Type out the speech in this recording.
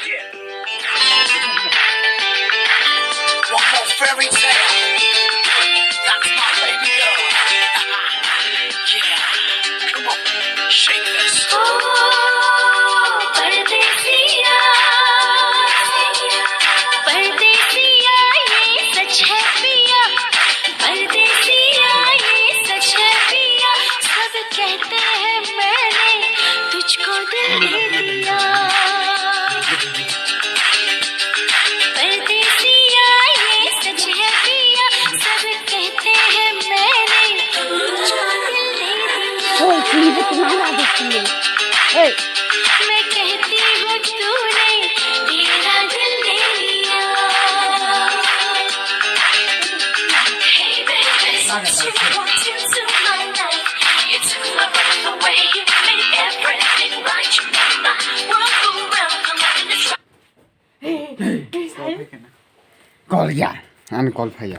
One more fairy tale. That's my baby girl. Yeah. Come on, shake this. परदेसिया परदेसिया ये सच है पिया परदेसिया ये सच है पिया सब कहते हैं मैंने तुझको दिल दे दिया परदेसिया ये सच है पिया सब कहते हैं मैंने तुझको दिल दे दिया Oy, şimdi de kumanda düştüm. Hey. मैं कहती हूँ तूने मेरा दिल ले लिया Hey baby, since you walked into my life You took my breath away, you made everything right You made my world go round, I'm loving the call किया मैंने कॉल भाई